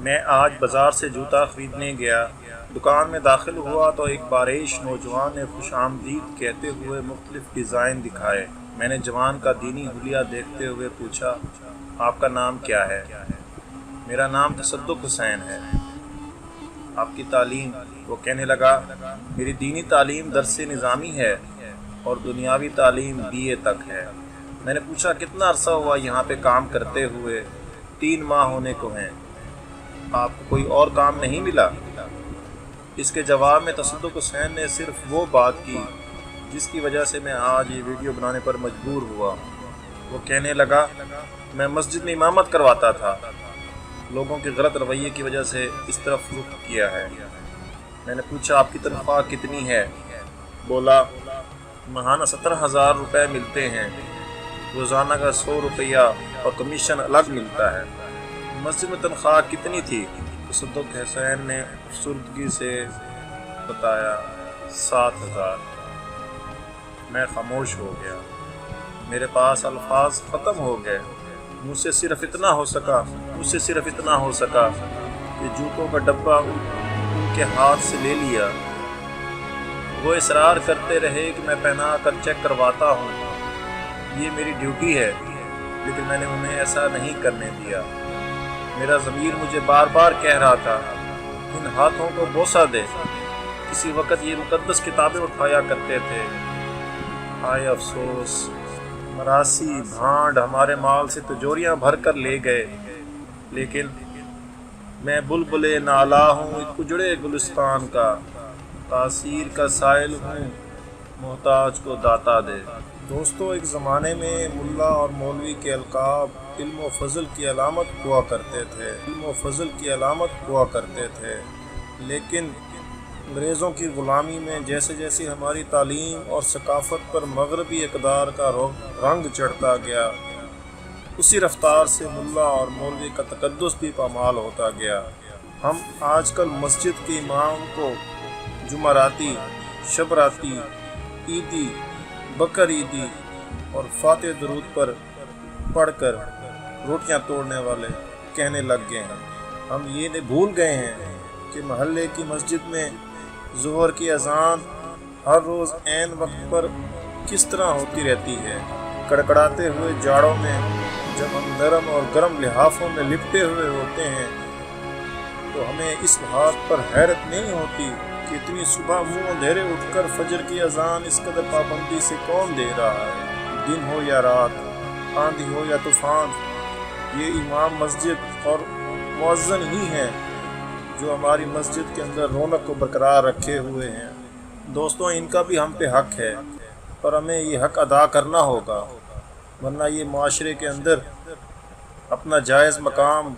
میں آج بازار سے جوتا خریدنے گیا۔ دکان میں داخل ہوا تو ایک باریش نوجوان نے خوش آمدید کہتے ہوئے مختلف ڈیزائن دکھائے۔ میں نے جوان کا دینی حلیہ دیکھتے ہوئے پوچھا، آپ کا نام کیا ہے؟ میرا نام تصدق حسین ہے۔ آپ کی تعلیم؟ وہ کہنے لگا، میری دینی تعلیم درس نظامی ہے اور دنیاوی تعلیم BA تک ہے۔ میں نے پوچھا، کتنا عرصہ ہوا یہاں پہ کام کرتے ہوئے؟ 3 ماہ ہونے کو ہیں۔ آپ کو کوئی اور کام نہیں ملا؟ اس کے جواب میں تصدق حسین نے صرف وہ بات کی جس کی وجہ سے میں آج یہ ویڈیو بنانے پر مجبور ہوا۔ وہ کہنے لگا، میں مسجد میں امامت کرواتا تھا، لوگوں کے غلط رویے کی وجہ سے اس طرف رخ کیا ہے۔ میں نے پوچھا، آپ کی تنخواہ کتنی ہے؟ بولا، ماہانہ 17,000 روپے ملتے ہیں، روزانہ کا 100 روپیہ اور کمیشن الگ ملتا ہے۔ مسجد میں تنخواہ کتنی تھی؟ تصدق حسین نے افسردگی سے بتایا، 7,000۔ میں خاموش ہو گیا، میرے پاس الفاظ ختم ہو گئے۔ مجھ سے صرف اتنا ہو سکا کہ جوتوں کا ڈبہ ان کے ہاتھ سے لے لیا۔ وہ اصرار کرتے رہے کہ میں پہنا کر چیک کرواتا ہوں، یہ میری ڈیوٹی ہے، لیکن میں نے انہیں ایسا نہیں کرنے دیا۔ میرا ضمیر مجھے بار بار کہہ رہا تھا، ان ہاتھوں کو بوسہ دے، کسی وقت یہ مقدس کتابیں اٹھایا کرتے تھے۔ ہائے افسوس، مراسی بھانڈ ہمارے مال سے تجوریاں بھر کر لے گئے، لیکن میں بلبل نالا ہوں ایک اجڑے گلستان کا، تاثیر کا سائل ہوں، محتاج کو داتا دے۔ دوستو، ایک زمانے میں ملا اور مولوی کے القاب علم و فضل کی علامت ہوا کرتے تھے، لیکن انگریزوں کی غلامی میں جیسے جیسے ہماری تعلیم اور ثقافت پر مغربی اقدار کا رنگ چڑھتا گیا، اسی رفتار سے ملا اور مولوی کا تقدس بھی پامال ہوتا گیا۔ ہم آج کل مسجد کے امام کو جمعراتی، شبراتی، عیدی، بکر عیدی اور فاتح درود پر پڑھ کر روٹیاں توڑنے والے کہنے لگ گئے ہیں۔ ہم یہ بھول گئے ہیں کہ محلے کی مسجد میں ظہر کی اذان ہر روز عین وقت پر کس طرح ہوتی رہتی ہے۔ کڑکڑاتے ہوئے جاڑوں میں جب ہم نرم اور گرم لحافوں میں لپٹے ہوئے ہوتے ہیں تو ہمیں اس بات پر حیرت نہیں ہوتی کہ اتنی صبح منہ اندھیرے اٹھ کر فجر کی اذان اس قدر پابندی سے کون دے رہا ہے؟ دن ہو یا رات، آندھی ہو یا طوفان، یہ امام مسجد اور مؤذن ہی ہیں جو ہماری مسجد کے اندر رونق کو برقرار رکھے ہوئے ہیں۔ دوستوں، ان کا بھی ہم پہ حق ہے، پر ہمیں یہ حق ادا کرنا ہوگا، ورنہ یہ معاشرے کے اندر اپنا جائز مقام